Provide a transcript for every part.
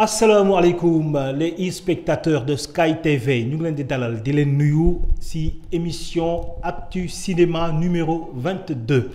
asalaamaaleykum les spectateurs de Sky TV ñu ngi leen di dalal di leen nuyu ci émission Actu Cinéma numéro 22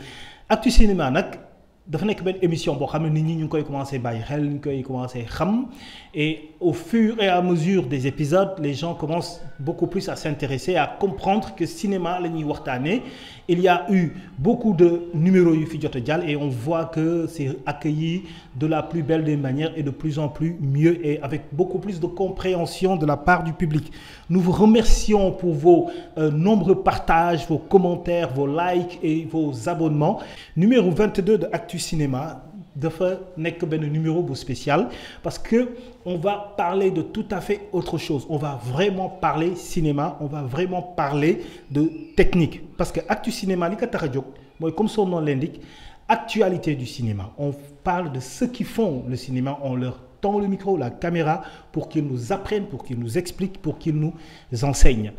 Actu Cinéma nag dafa nekk benn émission boo xam ne nit ñi ñu ngi koy commencé bàyyi xel ñu ngi koy commencé xam et au fur et à mesure des épisodes les gens commencent beaucoup plus à s'intéresser à comprendre que cinéma la ñuy waxtaanee. Il y a eu beaucoup de numéros yu fi jot a jàll et on voit que c'est accueilli de la plus belle des manières et de plus en plus mieux et avec beaucoup plus de compréhension de la part du public. Nous vous remercions pour vos nombreux partages, vos commentaires, vos likes et vos abonnements. Numéro 22 de Actu Cinéma dafa nekk benn numéro bu spécial parce que on va parler de tout à fait autre chose. On va vraiment parler cinéma, on va vraiment parler de technique parce que Actu Cinéma li ko tax a jóg mooy comme son nom l'indique, actualité du cinéma. On parle de ceux qui font le cinéma, on leur tend le micro, la caméra pour qu'ils nous apprennent, pour qu'ils nous expliquent, pour qu'ils nous enseignent.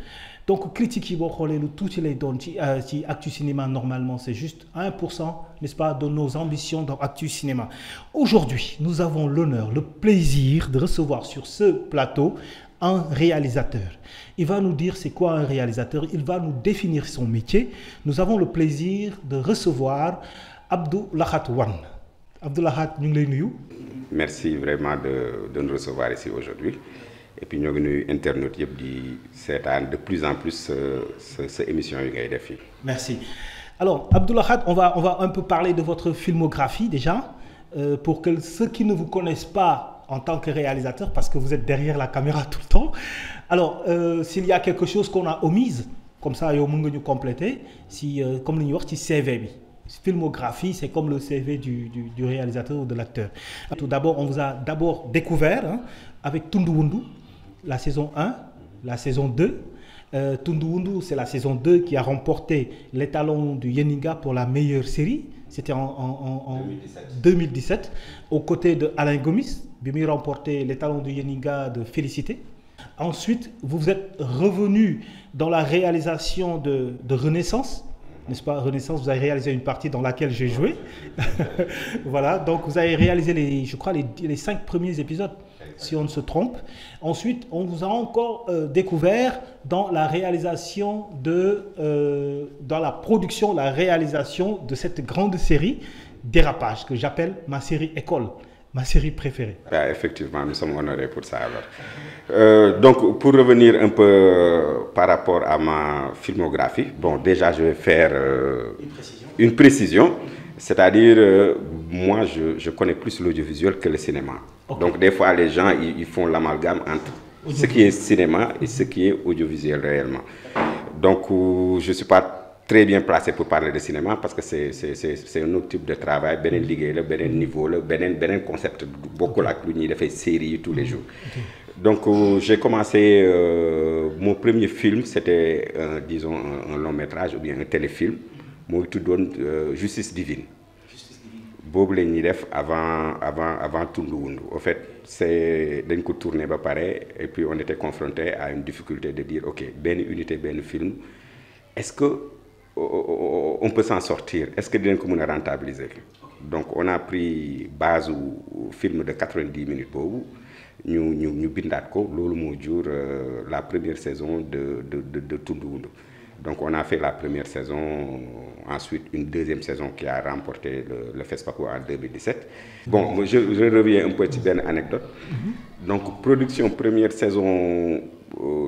Donc critique yi boo xoolee lu tuuti lay doon ci Actu Cinéma normalement c'est juste 1%, n'est-ce pas, de nos ambitions dans Actu Cinéma. Aujourd'hui, nous avons l'honneur, le plaisir de recevoir sur ce plateau un réalisateur. Il va nous dire c'est quoi un réalisateur, il va nous définir son métier. Nous avons le plaisir de recevoir Abdou Lahat Wane. Abdou Lahat, ñu ngi lay nuyu. Merci vraiment de nous recevoir ici aujourd'hui. Et puis ñoo ngi nuyu internautes yëpp di seetaan de plus en plus sa émission yi ngay def fii. Merci. Alors Abdou Lahat, on va un peu parler de votre filmographie déjà pour que ceux qui ne vous connaissent pas en tant que réalisateur parce que vous êtes derrière la caméra tout le temps. Alors s'il y a quelque chose qu'on a omise comme ça yow mën nga ñu compléter si comme li ñuy wax ci CV bi. Filmographie, c'est comme le CV du réalisateur ou de l'acteur. Tout d'abord, on vous a d'abord découvert avec Tundu Wundu, la saison 1, la saison 2. Tundu Wundu, c'est la saison 2 qui a remporté l'étalon du Yeninga pour la meilleure série. C'était en 2017, aux côtés de Alain Gomis, qui a remporté l'étalon du Yeninga de Félicité. Ensuite, vous êtes revenu dans la réalisation de Renaissance. N'est-ce pas, Renaissance, vous avez réalisé une partie dans laquelle j'ai joué. Voilà, donc vous avez réalisé les 5 premiers épisodes, si on ne se trompe. Ensuite, on vous a encore découvert dans la réalisation dans la production, la réalisation de cette grande série Dérapage, que j'appelle ma série école. Ma série préférée. Ah, effectivement, nous sommes honorés pour ça. Alors. Donc, pour revenir un peu par rapport à ma filmographie, bon, déjà, je vais faire une précision. C'est-à-dire, moi, je connais plus l'audiovisuel que le cinéma. Okay. Donc, des fois, les gens, ils font l'amalgame entre ce qui est cinéma et ce qui est audiovisuel réellement. Donc, je ne suis pas très bien placé pour parler de cinéma parce que c'est un autre type de travail beneen liggéey la beneen niveau la beneen concept bokkul ak lu ñuy defee série tous les jours. Donc j'ai commencé mon premier film c'était disons un long métrage ou bien un téléfilm mooy tuddoon Justice Divine boobu la ñuy def avant Tundu Wundu. En fait c'est dañ ko tourné ba pare et puis on était confronté à une difficulté de dire ok benn unité benn film est-ce que on peut s'en sortir, est-ce que dinañ ko mën a rentabiliser. Donc on a pris base u film de 90 minutes boobu ñu bindaat ko loolu moo jur la première saison de Tundu Wundu. Donc on a fait la première saison, ensuite une deuxième saison qui a remporté le FESPACO en 2017. Bon, je reviens un peu ci benn anecdote. Donc production première saison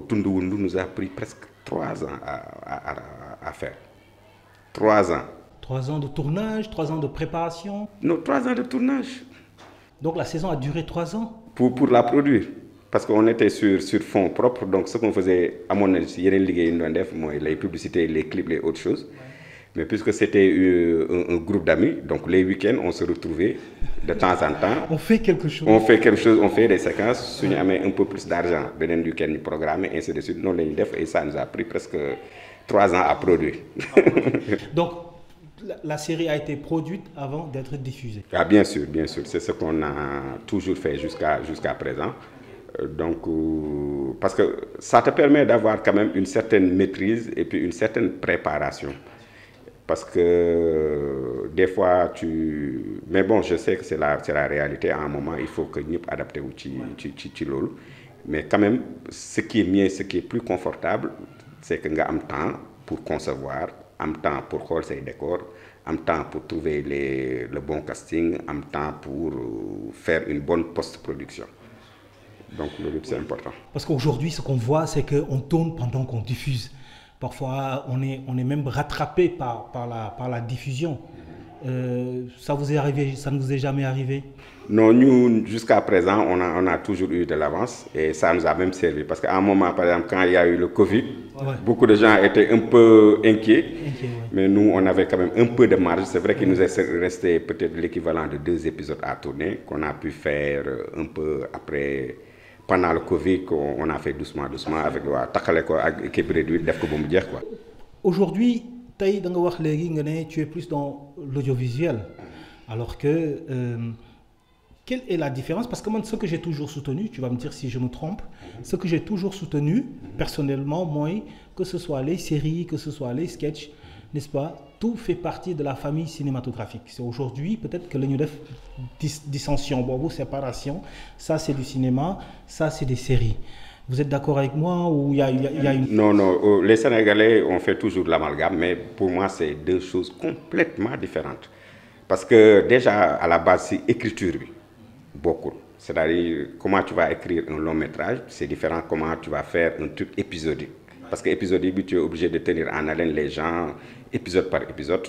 Tundu Wundu nous a pris presque 3 ans à faire. 3 ans. 3 ans de tournage, 3 ans de préparation. Non, 3 ans de tournage. Donc la saison a duré 3 ans. Pour la produire. Parce qu'on était sur fonds propres, donc ce qu'on faisait, à mon avis, il y a les publicités, les clips, les autres choses. Mais puisque c'était un groupe d'amis, donc les week-ends, on se retrouvait de temps en temps. On fait quelque chose. On fait des séquences, si on avait un peu plus d'argent, le week-end, nous programmer, ainsi de suite. Non, et ça nous a pris presque 3 ans à produire. Donc, la série a été produite avant d'être diffusée. Ah, bien sûr. C'est ce qu'on a toujours fait jusqu'à présent. Donc, parce que ça te permet d'avoir quand même une certaine maîtrise et puis une certaine préparation. Parce que des fois, mais bon, je sais que c'est la réalité. À un moment, il faut que nous adapter au lolo. Mais quand même, ce qui est mieux, ce qui est plus confortable, c'est que nous avons temps pour concevoir, en temps pour faire ses décors, en temps pour trouver le bon casting, en temps pour faire une bonne post-production. Donc, c'est important. Parce qu'aujourd'hui, ce qu'on voit, c'est qu'on tourne pendant qu'on diffuse. Parfois, on est même rattrapé par la diffusion. Ça vous est arrivé, ça ne vous est jamais arrivé? Non, nous, jusqu'à présent, on a toujours eu de l'avance et ça nous a même servi. Parce qu'à un moment, par exemple, quand il y a eu le Covid, beaucoup de gens étaient un peu inquiets. Mais nous, on avait quand même un peu de marge. C'est vrai qu'il nous est resté peut-être l'équivalent de 2 épisodes à tourner qu'on a pu faire un peu après. Pendant le Covid, on a fait doucement avec l'équipe réduite. Aujourd'hui, tu es plus dans l'audiovisuel. Alors que, quelle est la différence? Parce que moi, ce que j'ai toujours soutenu, tu vas me dire si je me trompe, ce que j'ai toujours soutenu, personnellement, moi, que ce soit les séries, que ce soit les sketchs, n'est-ce pas? Tout fait partie de la famille cinématographique. C'est aujourd'hui, peut-être que nous avons dissension, séparation. Ça, c'est du cinéma, ça, c'est des séries. Vous êtes d'accord avec moi ou il y a une... Non, les Sénégalais, on fait toujours l'amalgame, mais pour moi, c'est 2 choses complètement différentes. Parce que déjà, à la base, c'est écriture, beaucoup. C'est-à-dire, comment tu vas écrire un long métrage, c'est différent comment tu vas faire un truc épisodique. Parce que épisodique, tu es obligé de tenir en haleine les gens, épisode par épisode.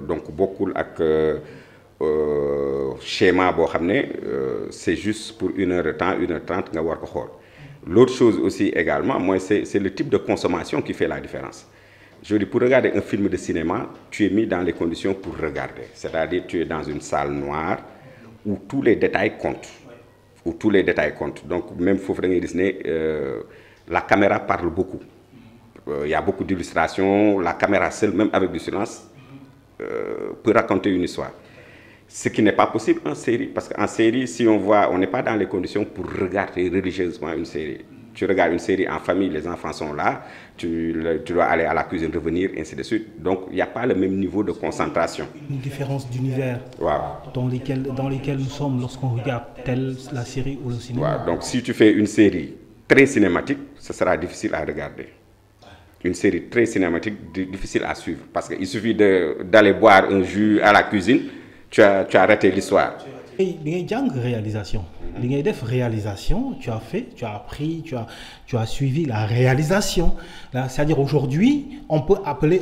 Donc, beaucoup avec schéma, c'est juste pour 1 heure de temps, 1h30, tu vas voir. L'autre chose aussi également, moi, c'est le type de consommation qui fait la différence. Je dis, pour regarder un film de cinéma, tu es mis dans les conditions pour regarder. C'est-à-dire, tu es dans une salle noire où tous les détails comptent. Donc, même faut Disney, la caméra parle beaucoup. Il y a beaucoup d'illustrations. La caméra seule, même avec du silence, peut raconter une histoire. Ce qui n'est pas possible en série. Parce qu'en série, si on voit, on n'est pas dans les conditions pour regarder religieusement une série. Tu regardes une série en famille, les enfants sont là, tu dois aller à la cuisine, revenir, ainsi de suite. Donc, il n'y a pas le même niveau de concentration. Une différence d'univers dans lesquels nous sommes lorsqu'on regarde la série ou le cinéma. Donc, si tu fais une série très cinématique, ce sera difficile à regarder. Une série très cinématique, difficile à suivre. Parce qu'il suffit d'aller boire un jus à la cuisine, tu as raté l'histoire. Et réalisation. Tu as fait, tu as appris, tu as suivi la réalisation. C'est-à-dire aujourd'hui, on pouvait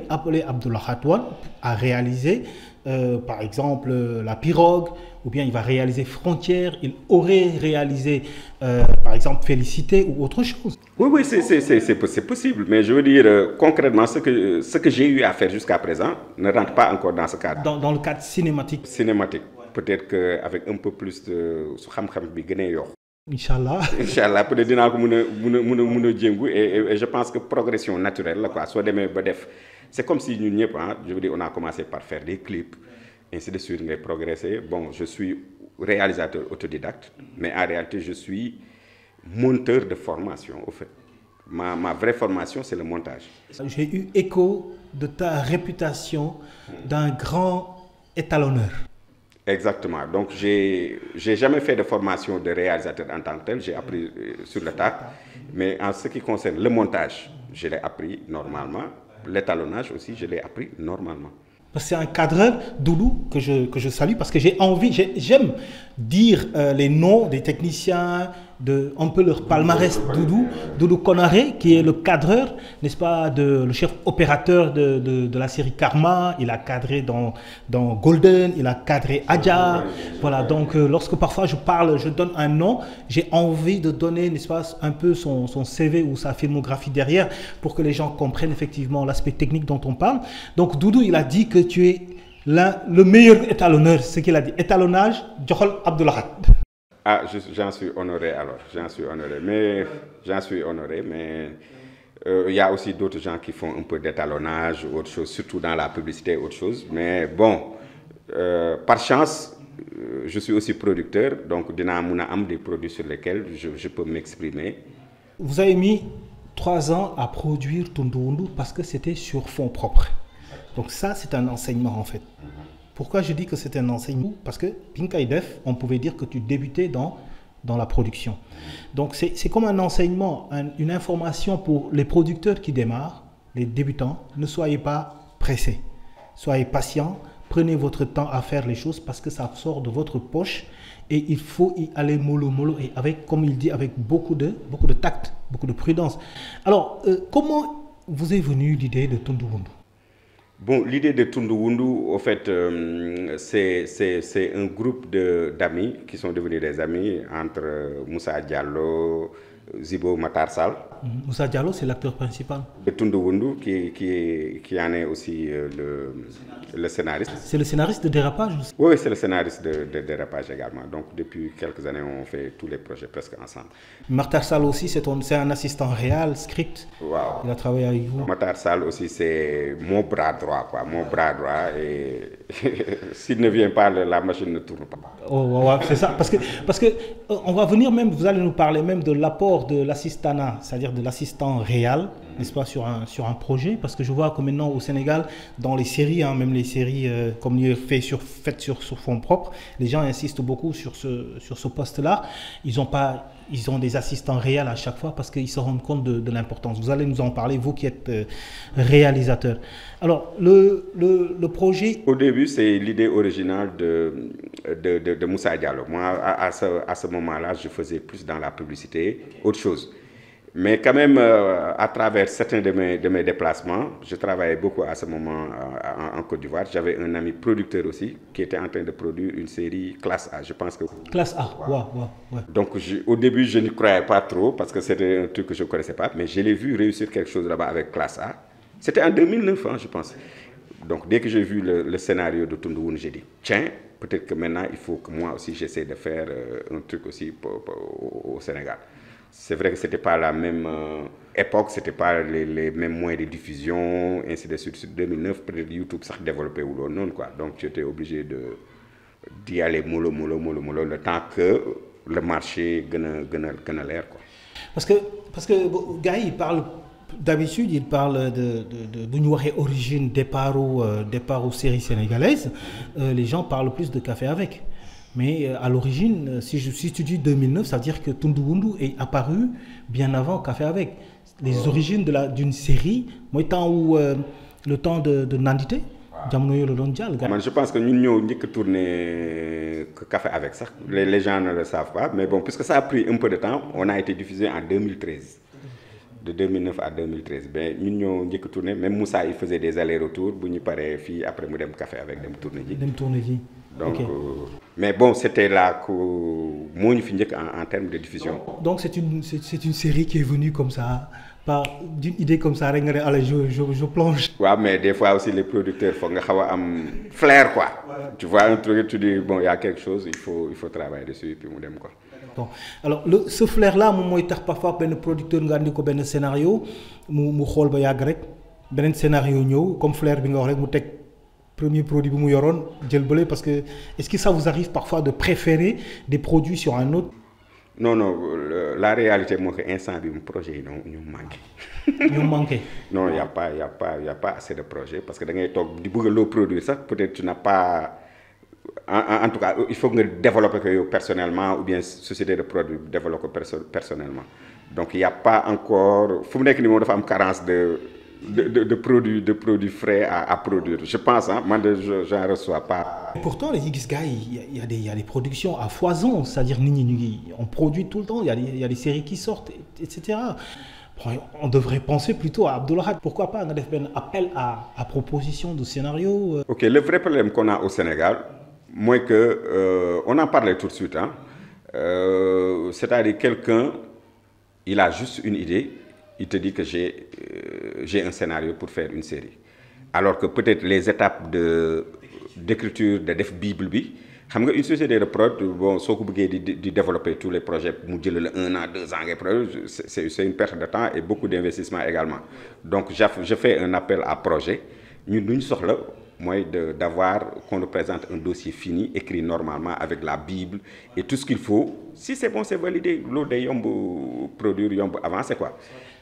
appeler Abdullah Khatouane à réaliser, par exemple, La Pirogue, ou bien il va réaliser Frontières, il aurait réalisé, par exemple, Félicité ou autre chose. Oui, c'est possible. Mais je veux dire, concrètement, ce que j'ai eu à faire jusqu'à présent ne rentre pas encore dans ce cadre. Dans le cadre cinématique. Peut-être qu'avec un peu plus de... Inch'Allah. Inch'Allah, peut-être et je pense que progression naturelle, soit c'est comme si nous, je veux dire, on a commencé par faire des clips, ainsi de suite, on a progressé. Bon, je suis réalisateur autodidacte, mais en réalité, je suis monteur de formation, au fait. Ma vraie formation, c'est le montage. J'ai eu écho de ta réputation d'un grand étalonneur. Exactement. Donc, j'ai jamais fait de formation de réalisateur en tant que tel. J'ai appris sur le tas. Mais en ce qui concerne le montage, je l'ai appris normalement. L'étalonnage aussi, je l'ai appris normalement. C'est un cadreur, Doudou, que je salue parce que j'aime dire les noms des techniciens, un peu leur palmarès. Doudou Konaré, qui est le cadreur, n'est-ce pas, le chef opérateur de la série Karma. Il a cadré dans Golden, il a cadré Adja. Voilà, donc lorsque parfois je donne un nom, j'ai envie de donner, n'est-ce pas, un peu son CV ou sa filmographie derrière pour que les gens comprennent effectivement l'aspect technique dont on parle. Donc Doudou, il a dit que tu es le meilleur étalonneur, ce qu'il a dit. Étalonnage, Djokhol Abdullah. Ah, j'en suis honoré alors, j'en suis honoré, mais il y a aussi d'autres gens qui font un peu d'étalonnage ou autre chose, surtout dans la publicité, autre chose. Mais bon, par chance, je suis aussi producteur, donc il y a des produits sur lesquels je peux m'exprimer. Vous avez mis 3 ans à produire Tundundu parce que c'était sur fonds propres. Donc ça, c'est un enseignement en fait. Pourquoi je dis que c'est un enseignement? Parce que Pinkay Def, on pouvait dire que tu débutais dans la production. Donc c'est comme un enseignement, une information pour les producteurs qui démarrent, les débutants. Ne soyez pas pressés, soyez patients, prenez votre temps à faire les choses parce que ça sort de votre poche et il faut y aller mollo mollo et avec, comme il dit, avec beaucoup de tact, beaucoup de prudence. Alors, comment vous est venue l'idée de Tundu Wundu? Bon, l'idée de Tundu Wundu, au fait, c'est un groupe d'amis qui sont devenus des amis entre Moussa Diallo, Zibo Matar Sall. Moussa Diallo, c'est l'acteur principal. De Tundu Wundu, qui en est aussi le scénariste. C'est le scénariste de Dérapage aussi? Oui, c'est le scénariste de Dérapage également. Donc, depuis quelques années, on fait tous les projets presque ensemble. Matar Sall aussi, c'est un assistant réel, script. Wow. Il a travaillé avec vous. Matar Sall aussi, c'est mon bras droit, quoi. Mon bras droit. Et s'il ne vient pas, la machine ne tourne pas. Oh, ouais, c'est ça. Parce que on va venir même, vous allez nous parler même de l'apport de l'assistanat, c'est-à-dire de l'assistant réel, n'est-ce pas, sur un projet. Parce que je vois que maintenant au Sénégal, dans les séries, hein, même les séries comme il est faites sur fond propre, les gens insistent beaucoup sur ce poste-là. Ils ont des assistants réels à chaque fois parce qu'ils se rendent compte de l'importance. Vous allez nous en parler, vous qui êtes réalisateur. Alors, le projet... Au début, c'est l'idée originale de Moussa Diallo. Moi, à ce moment-là, je faisais plus dans la publicité, autre chose. Mais quand même, à travers certains de mes déplacements, je travaillais beaucoup à ce moment en Côte d'Ivoire. J'avais un ami producteur aussi qui était en train de produire une série Classe A. Je pense que... Classe A, ouais. Donc, au début, je n'y croyais pas trop parce que c'était un truc que je ne connaissais pas. Mais je l'ai vu réussir quelque chose là-bas avec Classe A. C'était en 2009, hein, je pense. Donc, dès que j'ai vu le scénario de Tundu Wundu, j'ai dit, tiens, peut-être que maintenant, il faut que moi aussi, j'essaie de faire un truc aussi au Sénégal. C'est vrai que ce n'était pas la même époque, ce n'était pas les mêmes moyens de diffusion, ainsi de suite. En 2009, peut-être YouTube s'est développé ou non, quoi. Donc, j'étais obligé d'y aller mollo, le temps que le marché gagne l'air, quoi. Parce que gars, d'habitude, il parle de origine, départ aux séries sénégalaises. Les gens parlent plus de Café avec. Mais à l'origine, si tu dis 2009, ça veut dire que Tundu Wundu est apparu bien avant Café avec. Les origines d'une série, moi, le temps de Nandité, je pense que nous avons tourné Café avec ça. Les gens ne le savent pas. Mais bon, puisque ça a pris un peu de temps, on a été diffusé en 2013. De 2009 à 2013. Ben, nous avons tourné. Même Moussa, il faisait des allers-retours. Après, nous avons Café avec dem tourner. Donc, okay. Mais bon, c'était là que moi, en termes de diffusion. Donc, c'est une série qui est venue comme ça, d'une idée comme ça, allez, je plonge. Oui, mais des fois aussi, les producteurs, il faut avoir un flair, quoi. Ouais. Tu vois un truc, tu dis, bon, il y a quelque chose, il faut travailler dessus, et puis on aime, quoi. Bon. Alors, ce flair-là, moi, parfois, un producteur qui a un scénario, un scénario, comme flair, premier produit que vous avez, parce que est-ce que ça vous arrive parfois de préférer des produits sur un autre? Non, la réalité, moi, c'est instant un projet, nous manque. Nous manque. Non, il n'y a pas assez de projets, parce que quand tu produire ça, peut-être tu n'as pas... En tout cas, il faut que tu développes personnellement, ou bien société de produits développe personnellement. Donc, il n'y a pas encore... Il faut que nous ayons une carence de produits frais à produire. Je pense, hein, moi, je n'en reçois pas. Et pourtant, les X-Guys, il y a des productions à foison, c'est-à-dire on produit tout le temps, il y a des séries qui sortent, etc. Bon, on devrait penser plutôt à Abdoulahad. Pourquoi pas un appel à proposition de scénario? Ok, le vrai problème qu'on a au Sénégal, moi, on en parlait tout de suite, hein, c'est-à-dire quelqu'un, il a juste une idée, il te dit que j'ai un scénario pour faire une série. Alors que peut-être les étapes d'écriture de def Bible, une société de prod, bon, si vous voulez développer tous les projets, pour 1 an, 2 ans, c'est une perte de temps et beaucoup d'investissement également. Donc, je fais un appel à projet. Nous sommes mooy d'avoir qu'on nous présente un dossier fini écrit normalement avec la Bible et tout ce qu'il faut. Si c'est bon, c'est validé, loolu day yomb produire, yomb avancer quoi.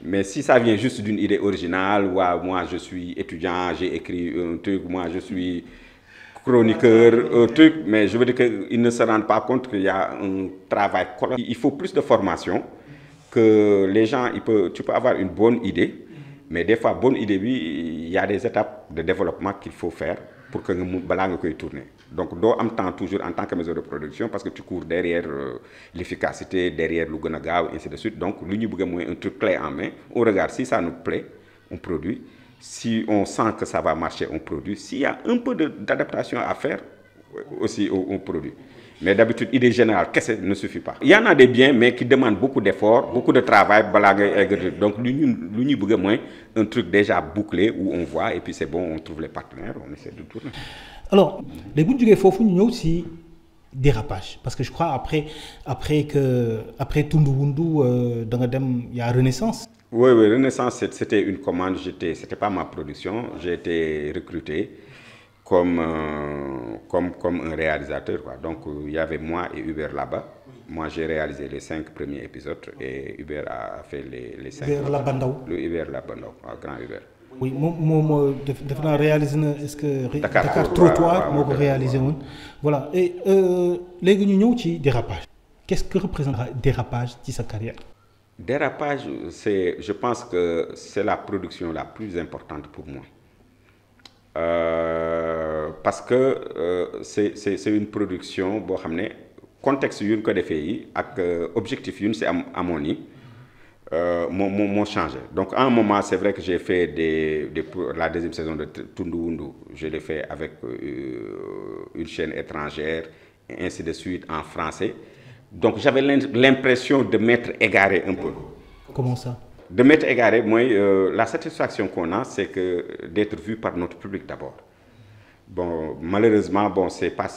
Mais si ça vient juste d'une idée originale, ouais, moi je suis étudiant, j'ai écrit un truc, moi je suis chroniqueur, un truc, mais je veux dire qu'ils ne se rendent pas compte qu'il y a un travail colossal. Il faut plus de formation, que les gens, tu peux avoir une bonne idée, mais des fois, bonne idée, il y a des étapes de développement qu'il faut faire pour que nga koy tourner. Donc, doo am temps toujours en tant que maison de production parce que tu cours derrière l'efficacité, derrière lu gën a gaaw, ainsi de suite. Donc, lu ñu bëgg mooy un truc clé en main. On regarde si ça nous plaît, on produit. Si on sent que ça va marcher, on produit. S'il y a un peu d'adaptation à faire, aussi on produit. Mais d'habitude, idée générale, qu'est-ce ne suffit pas. Il y en a des biens, mais qui demandent beaucoup d'efforts, beaucoup de travail. Donc, l'uni bëgg mooy un truc déjà bouclé où on voit et puis c'est bon, on trouve les partenaires, on essaie de tourner. Alors, les bu ñu jógee foofu ñu ñëw si dérapage parce que je crois après Tundu Wundu da nga dem il y a Renaissance. Oui, Renaissance c'était une commande, c'était pas ma production, j'ai été recruté comme un réalisateur quoi. Donc il y avait moi et Hubert là-bas. Moi j'ai réalisé les 5 premiers épisodes et Hubert a fait les 5. Hubert Labandaw. Le Hubert Labandaw, grand Hubert. Oui moom def naa réalisé na est-ce que Dakar Trottoir moo ko réalisé woon voilà et léegi ñu ñëw ci dérapage. Qu'est-ce que représente dérapage ci sa carrière? Dérapage, je pense que c'est la production la plus importante pour moi. Parce que c'est une production boo xam ne contexte yu ñu ko defee yi ak objectif yu ñu si amoon yi moo changé. Donc à un moment c'est vrai que j'ai fait la deuxième saison de Tundu Wundu, je l'ai fait avec une chaîne étrangère et ainsi de suite en français. Donc j'avais l'impression de m'être égaré un peu. Comment ça? De m'être égaré, moi, la satisfaction qu'on a, c'est que d'être vu par notre public d'abord. Bon, malheureusement, bon, c'est pas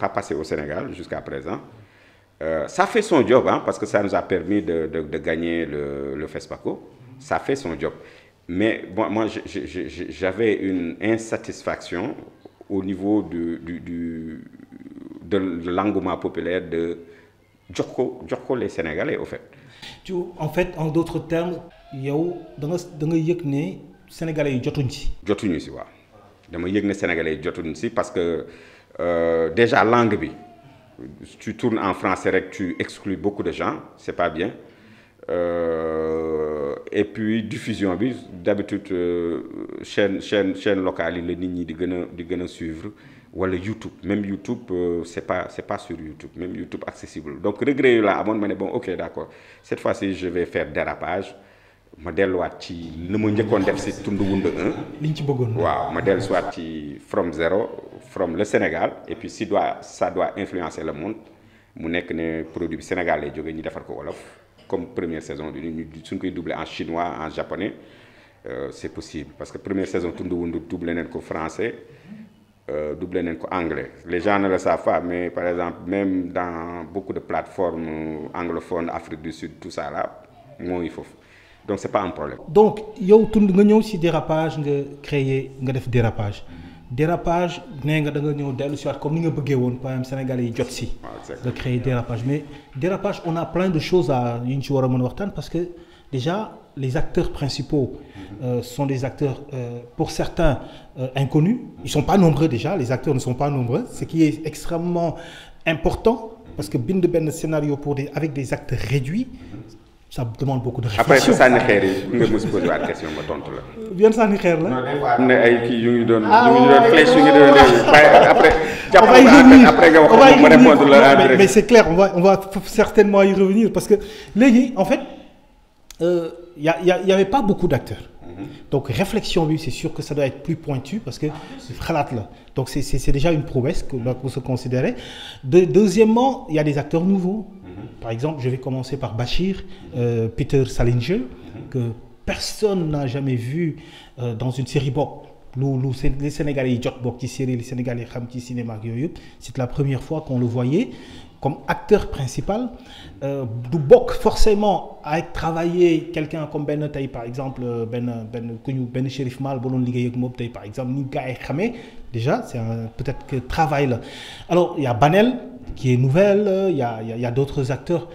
passé au Sénégal jusqu'à présent. Ça fait son job, hein, parce que ça nous a permis de gagner le FESPACO. Ça fait son job. Mais bon, moi, j'avais une insatisfaction au niveau de l'engouement populaire de jox ko les Sénégalais au fait. En fait, en d'autres termes, yow da nga yëg ne Sénégalais yi jotuñ ci. jotuñu si waaw dama yëg ne Sénégalais yi jotuñu si parce que déjà langue bi tu tournes en français rek tu exclus beaucoup de gens c'est pas bien et puis diffusion bi d'habitude chaîne locale yi la nit ñi di gën a suivre. Wala YouTube même YouTube c'est pas sur YouTube même YouTube accessible donc regret là amoon ma ne bon ok d'accord cette fois-ci je vais faire dérapage ma delluwaat ci li ma njëkkoon def si Tundu Wundu 1. li ñu ci bëggoon waaw ma delluwaat ci from zero from le Sénégal et puis ça doit influencer le monde mu nekk ne produit bi Sénégal lay jógee ñu defar ko wolof comme première saison bi ñu suñ koy doubler en chinois en japonais c'est possible parce que première saison Tundu Wundu doublé nañ ko français. Doublé nañ ko anglais les gens ne le savent pas mais par exemple même dans beaucoup de plateformes anglophones Afrique du Sud tout ça là mooy foofu donc c'est pas un problème. Donc yow tund nga ñëw ci dérapage nga def dérapage nee nga da nga ñëw dellu si waat comme ni nga bëggee woon par exemple Sénégalais yi jot si. nga créer dérapage mais dérapage on a plein de choses yu ñu ci war a mën a waxtaan parce que déjà les acteurs principaux sont des acteurs pour certains inconnus. Ils sont pas nombreux déjà, les acteurs ne sont pas nombreux, ce qui est extrêmement important parce que bind benn scénario avec des acteurs réduits, ça demande beaucoup de réflexion. Après sànni xeer yi nga mos posé waat question ma tontu la. Bien sànni xeer la. Non des fois am na ay kii yu ngi doon flèche yu ngi doon après. Après nga wax ma répondre la. Mais c'est clair, on va certainement y revenir parce que léegi en fait y avait pas beaucoup d'acteurs. Donc réflexion bi c'est sûr que ça doit être plus pointu parce que xalaat la donc c'est déjà une prouesse que l'on peut se considérer. Deuxièmement il y a des acteurs nouveaux. Par exemple je vais commencer par Bachir Peter Salinger que personne n'a jamais vu dans une série bokk les Sénégalais yi jot bokk ci série les Sénégalais xam ci cinéma ak yooyu c'est la première fois qu'on le voyait comme acteur principal du bokk forcément avec travailler quelqu'un comme Ben tey par exemple Ben Chérif Mal ba doon liggéey ak moom tey par exemple ni gars yi xamee déjà c'est peut-être que travail là. Alors il y a Banel qui est nouvelle, il y a d'autres acteurs,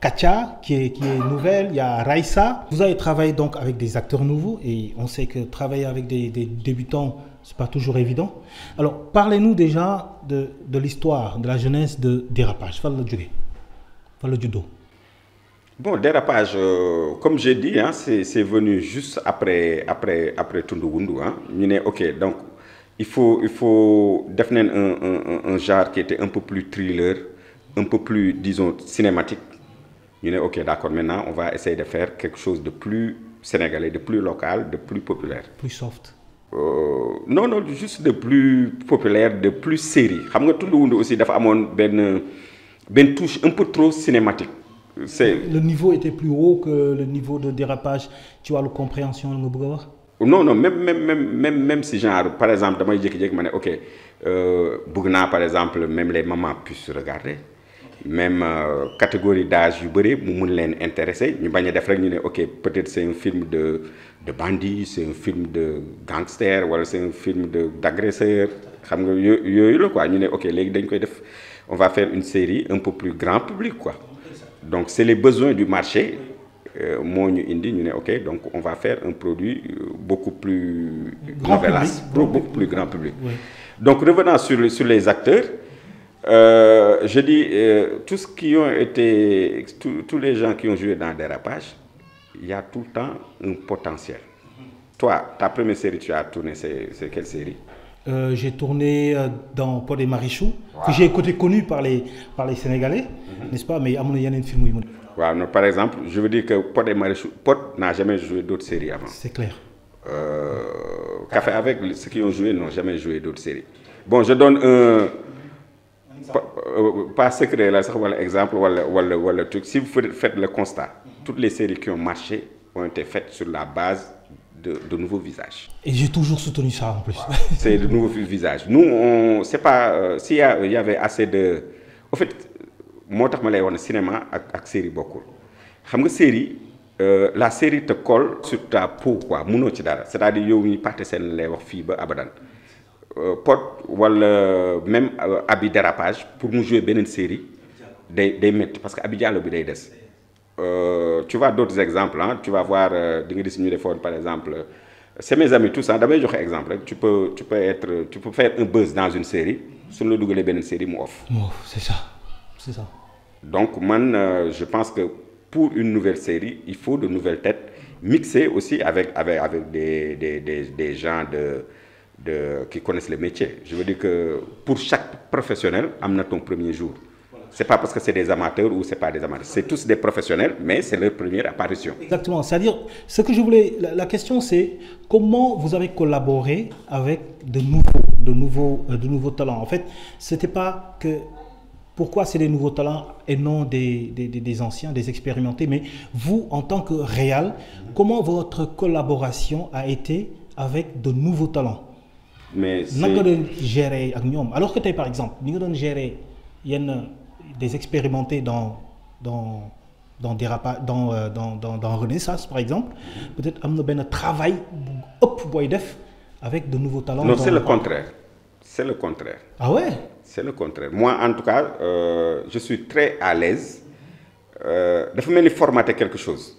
Katia qui est nouvelle, il y a Raïssa. Vous avez travaillé donc avec des acteurs nouveaux et on sait que travailler avec des débutants c'est pas toujours évident. Alors parlez-nous déjà de l'histoire, de la jeunesse de Dérapage. Fan la jógee, fan la juddoo. Bon, Dérapage, comme j'ai dit, hein, c'est venu juste après Tundu Wundu. Hein. Ok, donc il faut définir un genre qui était un peu plus thriller, un peu plus, disons, cinématique. Ok, d'accord, maintenant on va essayer de faire quelque chose de plus sénégalais, de plus local, de plus populaire. Plus soft. Non, juste de plus populaire, de plus série. Xam nga Tundu Wundu aussi dafa amone ben touche un peu trop cinématique. Le niveau était plus haut que le niveau de Dérapage. Tu vois la compréhension nga bëgg wax? Non, même si genre, par exemple, damay jékki-jékki ma ne ok, bëgg naa par exemple même les mamans puissent regarder. Même catégorie d'âge yu bëri mu mun leen intéresser ñu bañ a def rek ñu ne ok peut-être c'est un film de bandit, c'est un film de gangster wala c'est un film d'agresseur xam nga yooyu la quoi ñu ne ok léegi dañ koy def on va faire une série un peu plus grand public quoi. Donc c'est les besoins du marché moo ñu indi ñu ne ok donc on va faire un produit beaucoup plus novelas, beaucoup plus grand public. Oui. Donc revenant sur les acteurs. Je dis, tous les gens qui ont joué dans Dérapage, il y a tout le temps un potentiel. Toi, ta première série, tu as tourné, c'est quelle série? J'ai tourné dans Pod et Marichou, que j'ai connu par les Sénégalais, n'est-ce pas? Mais il y a un film. Non, par exemple, je veux dire que Pod et Marichou, Pod n'a jamais joué d'autres séries avant. C'est clair. Café avec ceux qui ont joué n'ont jamais joué d'autres séries. Bon, je donne un... Pas secret là, exemple wala truc. Si vous faites le constat, toutes les séries qui ont marché ont été faites sur la base de nouveaux visages. Et j'ai toujours soutenu ça en plus. C'est de nouveaux visages. Nous, on sait pas s'il y avait assez de. En fait, moi, je suis un cinéma avec série beaucoup. Xam nga série, la série te colle sur ta peau quoi. C'est-à-dire yow mi parté sen lay wax fi ba abadan. Pod wala même Abi Dérapage pour nous jouer une série des mettre parce que Abi Diallo bi day des. Tu vois d'autres exemples hein? Tu vas voir di nga gis ñu defoon par exemple c'est mes amis tous hein damay joxe exemple tu peux faire un buzz dans une série suñu la dugalee beneen série mu off. C'est ça. Donc man je pense que pour une nouvelle série il faut de nouvelles têtes mixées aussi avec des gens qui connaissent le métier. Je veux dire que pour chaque professionnel, amène ton premier jour. C'est pas parce que c'est des amateurs ou c'est pas des amateurs. C'est tous des professionnels, mais c'est leur première apparition. Exactement. C'est-à-dire, ce que je voulais, la question c'est comment vous avez collaboré avec de nouveaux talents. En fait, c'était pas que pourquoi c'est des nouveaux talents et non des anciens, des expérimentés, mais vous en tant que réal, comment votre collaboration a été avec de nouveaux talents? Mais naka doon gérer ak ñoom alors que tey par exemple ni nga doon gérer yenn des expérimentés dans Dérapage dans Renaissance par exemple peut-être am na benn travail bu ëpp booy def avec de nouveaux talents. Non, c'est le contraire. Ah ouais? C'est le contraire. Moi en tout cas je suis très à l'aise dafa mel ni formater quelque chose.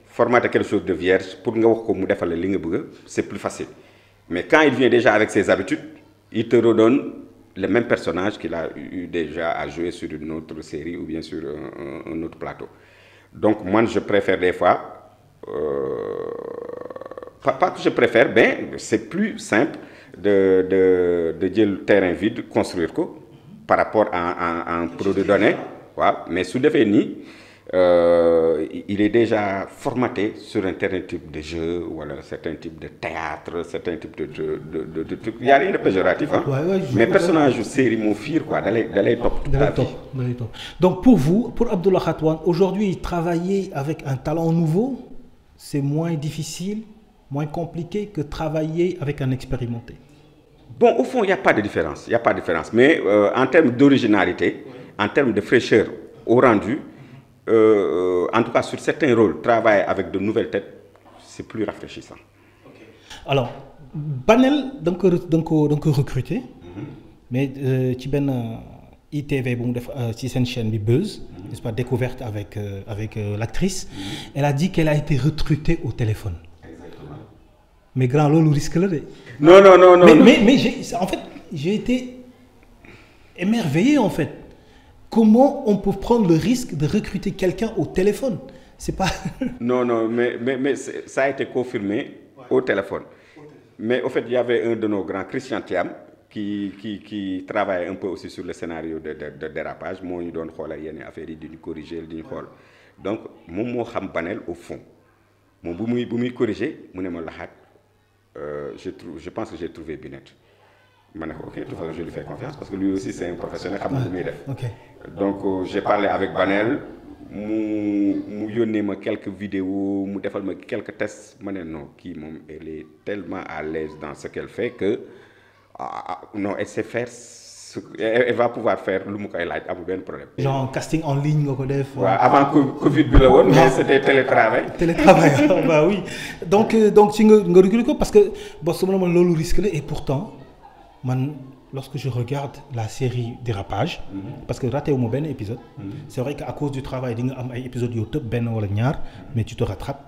Formater quelque chose de vierge pour nga wax ko mu defal la li nga bëgg c'est plus facile. Mais quand il vient déjà avec ses habitudes, il te redonne le même personnage qu'il a eu déjà à jouer sur une autre série ou bien sur un autre plateau. Donc moi je préfère des fois, pas que je préfère, mais c'est plus simple de dire le terrain vide, construire quoi, par rapport à un produit donné. Ouais, mais sous défait ni, il est déjà formaté sur un certain type de jeu ou alors un certain type de théâtre, certain type de trucs. Il n'y a rien de péjoratif, hein? Mais personnage de série mon fir quoi, d'aller top. Donc pour vous, pour Abdullah Khatouane, aujourd'hui travailler avec un talent nouveau, c'est moins difficile, moins compliqué que travailler avec un expérimenté. Bon, au fond, il n'y a pas de différence. Mais en termes d'originalité, en termes de fraîcheur au rendu, en tout cas sur certains rôles, travailler avec de nouvelles têtes, c'est plus rafraîchissant. Alors Banel da nga ko recruter. Mais ci benn ITV bu mu def ci seen chaîne bi Buzz, n'est-ce pas, découverte avec l'actrice. Elle a dit qu'elle a été recrutée au téléphone. Exactement. Mais grand loolu risque la de. Non. Mais j'ai été émerveillé en fait. Comment on peut prendre le risque de recruter quelqu'un au téléphone? C'est pas. Non, mais ça a été confirmé au téléphone. Mais au fait, il y avait un de nos grands, Christian Thiam, qui travaille un peu aussi sur le scénario de dérapage. Moi, nous donne xoolal yenn affaires yi di ñu corriger di ñu xool. Donc moom moo xam Banel au fond. Moom bu muy corriger mu ne ma laxaat je pense que j'ai trouvé Binette. Ma ne ko ok, de toute façon je lui fais confiance parce que lui aussi c'est un professionnel xam na lu muy def. Okay. Donc j'ai parlé avec Banel. mu yónnee ma quelques vidéos mu defal ma quelques tests ma ne non kii moom elle est tellement à l'aise dans ce qu'elle fait que non elle sait faire elle va pouvoir faire lu mu koy laaj amul benn problème. Genre casting en ligne nga ko def. waaw avant Covid bi la woon. mais c'était télétravail. Bah oui donc ci nga recruter ko parce que bon su ma la man loolu risque la et pourtant man. Lorsque je regarde la série Dérapage, parce que raté wu ma benn épisode, c'est vrai qu'à cause du travail di nga am ay épisodes yoo tëb benn wala ñaar mais tu te rattrapes.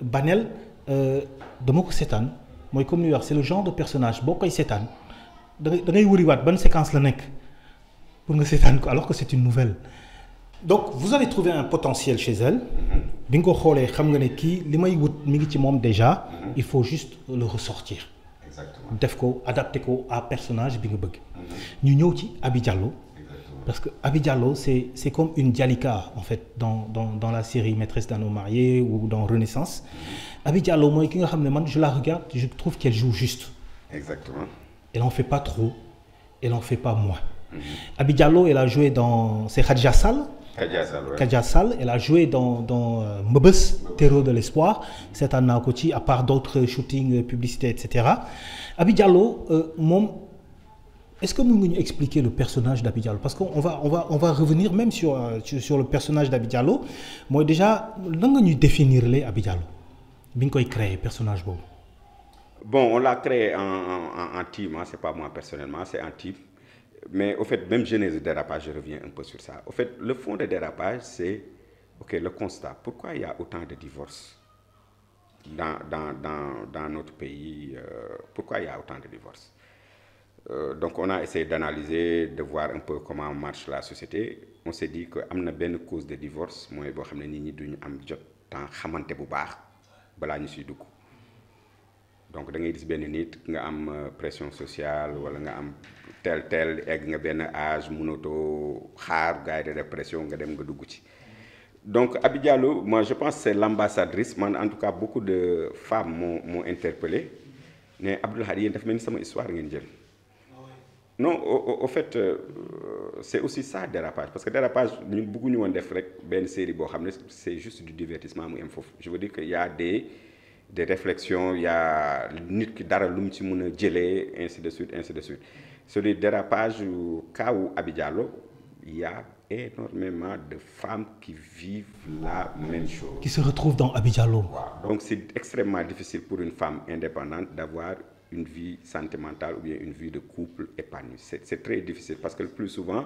Banel dama ko seetaan mooy comme ni wax c'est le genre de personnage boo koy seetaan da ngay wëriwaat ban séquence la nekk pour nga seetaan ko alors que c'est une nouvelle. Donc vous avez trouvé un potentiel chez elle. bi nga ko xoolee xam nga ne kii li may wut mi ngi ci moom déjà. Il faut juste le ressortir. def ko adapté ko à personnage bi nga bëgg. ñu ñëw ci Abi Diallo. Parce que Abi Diallo c'est comme une Jalika en fait dans la série Maîtresse d'un homme marié ou dans Renaissance. Abi Diallo mooy ki nga xam ne man je la regarde je trouve qu'elle joue juste. Exactement. Elle en fait pas trop, elle en fait pas moins. Abi Diallo elle a joué dans c'est Khadija Sall. Khadija Sall, elle a joué dans Mbëbës, Terreau de l'espoir. Seetaan naa ko ci à part d'autres shootings publicité et cetera. Abi Diallo moom est-ce que mën nga ñu expliquer le personnage d'Abi Diallo parce que on va revenir même sur le personnage d'Abi Diallo mooy déjà nan nga ñuy définir les Abi Diallo bi nga koy créer personnage boobu. Bon on l'a créé en team c'est pas moi personnellement c'est en team. Mais au fait, même genèse de Dérapage, je reviens un peu sur ça. Au fait, le fond de Dérapage, c'est le constat. Pourquoi il y a autant de divorces dans notre pays pourquoi il y a autant de divorces donc on a essayé d'analyser, de voir un peu comment marche la société. On s'est dit que am na benn cause de divorce mooy boo xam ne nit ñi duñu am jot temps xamante bu baax balaa ñu siy dugg. Donc da ngay gis benn nit nga am pression sociale wala nga am tel egg nga benn âge mënatoo xaar gars yi de dépression nga dem nga dugg ci. Donc Abi Diallo moi je pense c'est l'ambassadrice man en tout cas beaucoup de femmes m'ont interpellé ne Abdoul Ahad yéen dafa mel ni sama histoire ngeen jël. Non au fait c'est aussi ça Dérapage parce que Dérapage ñun bëgguñu woon def rek benn série boo xam ne c'est juste du divertissement mu am foofu. Je veux dire que y a des réflexions, il y a nit ki dara lu mu ci mën a jëlee ainsi de suite. Sur le Dérapage cas où Abi Diallo il y a énormément de femmes qui vivent la même chose. Qui se retrouvent dans Abi Diallo. Wow. Donc c'est extrêmement difficile pour une femme indépendante d'avoir une vie sentimentale ou bien une vie de couple épanouie. C'est très difficile parce que le plus souvent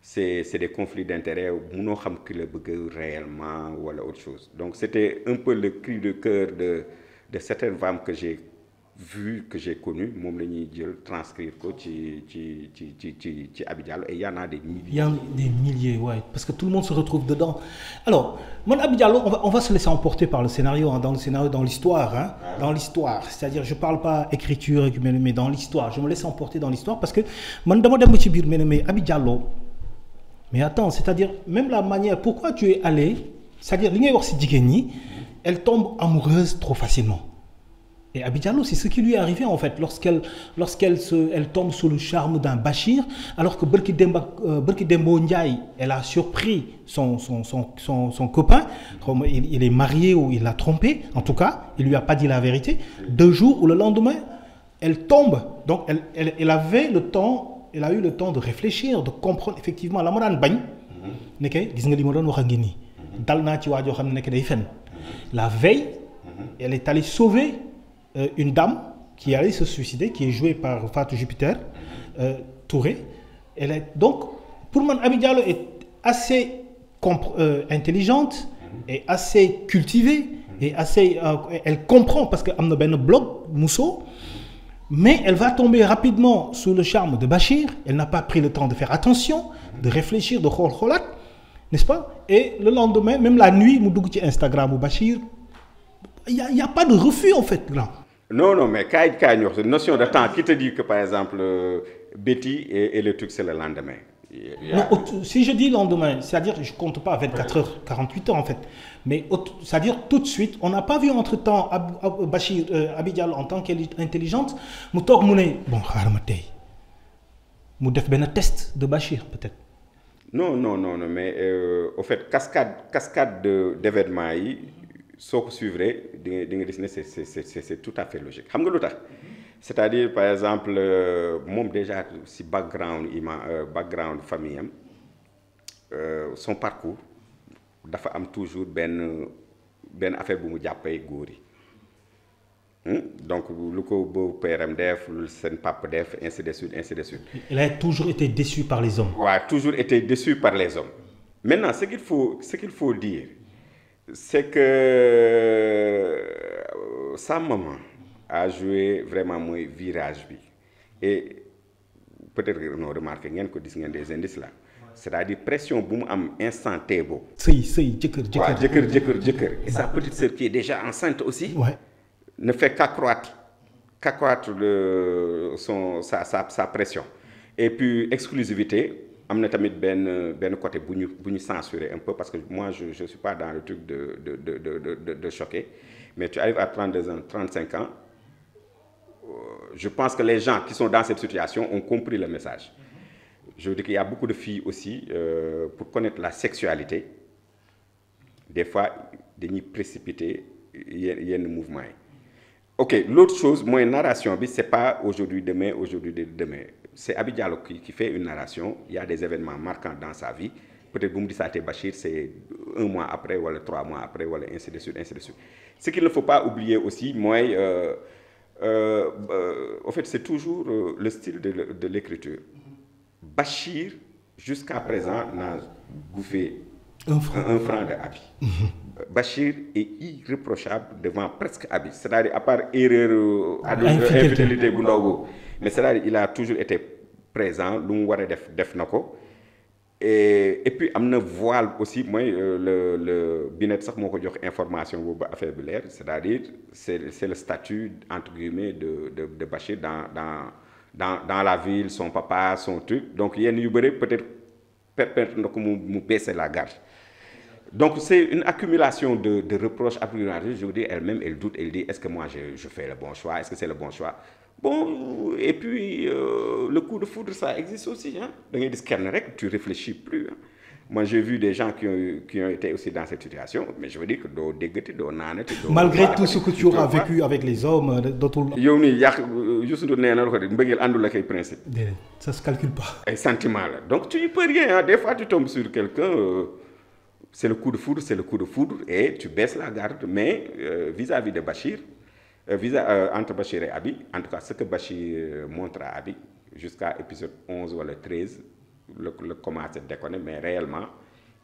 c'est des conflits d'intérêts mënoo xam ki la bëgg réellement wala autre chose. Donc c'était un peu le cri de cœur de certaines femmes que j'ai vues, que j'ai connues, moom la ñuy jël transcrire ko ci Abi Diallo et il y en a des milliers. Il y en a des milliers, ouais, parce que tout le monde se retrouve dedans. Alors, mon Abi Diallo, on va se laisser emporter par le scénario, dans l'histoire, hein, dans l'histoire. C'est-à-dire, je parle pas écriture, mais dans l'histoire. Je me laisse emporter dans l'histoire parce que man dama dem ci biir mais Abi Diallo. Mais attends, c'est-à-dire même la manière pourquoi tu es allé, c'est-à-dire li ngay wax ci jigéen ñi, elle tombe amoureuse trop facilement. Et Abi Diallo, c'est ce qui lui est arrivé en fait lorsqu'elle tombe sous le charme d'un Bachir, alors que Barki Dembo Ndiaye, elle a surpris son copain, il est marié ou il l'a trompé, en tout cas, il lui a pas dit la vérité. 2 jours ou le lendemain, elle tombe. Donc elle avait le temps elle a eu le temps de réfléchir, de comprendre effectivement la moderne bagne. Nekke gis nga li ma doon wax a ngi nii. Dal naa ci waa joo xam ne nekk day fen. La veille, elle est allée sauver une dame qui allait se suicider, qui est jouée par Fatou Jupiter Touré. Elle est donc pour moi Abi Diallo est assez intelligente et assez cultivée et assez elle comprend parce que am na benn blog Mousso. Mais elle va tomber rapidement sous le charme de Bachir. Elle n'a pas pris le temps de faire attention, de réfléchir, de xool-xoolaat, n'est-ce pas? Et le lendemain, même la nuit, mu dugg ci Instagram ou Bachir, il y a pas de refus en fait, grand. Non, mais kaay ñu wax notion de temps qui te dit que par exemple Betty et le truc c'est le lendemain. Non, si je dis lendemain, c'est-à-dire je compte pas 24 heures, 48 heures en fait, mais c'est-à-dire tout de suite, on n'a pas vu entre-temps Bachir Abi Diallo en tant qu'intelligente mu toog mu ne bon xaaral ma tey mu def benn test de Bachir peut-être. Non, mais au fait cascade d'événements yi soo ko suivre di nga gis ne c'est tout à fait logique xam nga lu tax. C'est-à-dire par exemple moom déjà si background famille am son parcours dafa am toujours benn affaire bu mu jàppee góor yi donc lu ko beau-père def lu seen papa def ainsi de suite. Elle a toujours été déçue par les hommes. Ouais, toujours été déçue par les hommes. Maintenant ce qu'il faut dire c'est que sa maman a joué vraiment mooy virage bi et peut-être non remarqué ngeen ko gis ngeen des indices là c'est-à-dire pression bu mu am instant T boobu. sëy jëkkër. Et sa petite sœur qui est déjà enceinte aussi. Ouais. Ne fait qu'accroître sa pression. Et puis exclusivité am na tamit benn côté bu ñu censurer un peu parce que moi je suis pas dans le truc de choquer mais tu arrives à 32 ans 35 ans. Je pense que les gens qui sont dans cette situation ont compris le message. Je veux dire qu'il y a beaucoup de filles aussi pour connaître la sexualité des fois dañuy précipiter yenn mouvements yi. Ok, l'autre chose mooy narration bi c'est pas aujourd'hui demain c'est Abi Diallo qui fait une narration. Il y a des événements marquants dans sa vie peut-être bu mu gisaatee Bachir c'est 1 mois après wala 3 mois après wala ainsi de suite. Ce qu'il ne faut pas oublier aussi mooy en fait c'est toujours le style de l'écriture. Bachir jusqu'à présent n'a bouffé un franc de Abi. Bachir est irréprochable devant presque Abi, c'est-à-dire à part erreur infidélité bu ndaw boobu mais c'est-à-dire il a toujours été présent lu mu war a def na ko et puis am na voile aussi mooy le Binet sax moo ko jox information boobu affaire bi leer c'est-à-dire c'est le statut entre guillemets de Bachir dans la ville son papa son truc donc yenn yu bëri peut-être permettre na ko mu baisser la garde. Donc c'est une accumulation de reproches à plus large. Je veux dire elle-même elle doute, elle dit est-ce que moi je fais le bon choix, est-ce que c'est le bon choix. Bon et puis le coup de foudre ça existe aussi hein. Da ngay gis kenn rek tu réfléchis plus hein. Moi j'ai vu des gens qui ont été aussi dans cette situation mais je veux dire que doo déggati doo naanati. Malgré tout ce que tu auras vécu avec les hommes dootul. yow nii yàq Youssou Ndour nee na ko mbëggeel àndul ak ay principe. Déedéet ça se calcule pas. Ay sentiments la donc tu n'y peux rien hein. Des fois tu tombes sur quelqu'un. C'est le coup de foudre et tu baisses la garde mais vis-à-vis de Bachir entre Bachir et Abi en tout cas ce que Bachir montre à Abi jusqu'à épisode 11 wala 13 le commence à déconner mais réellement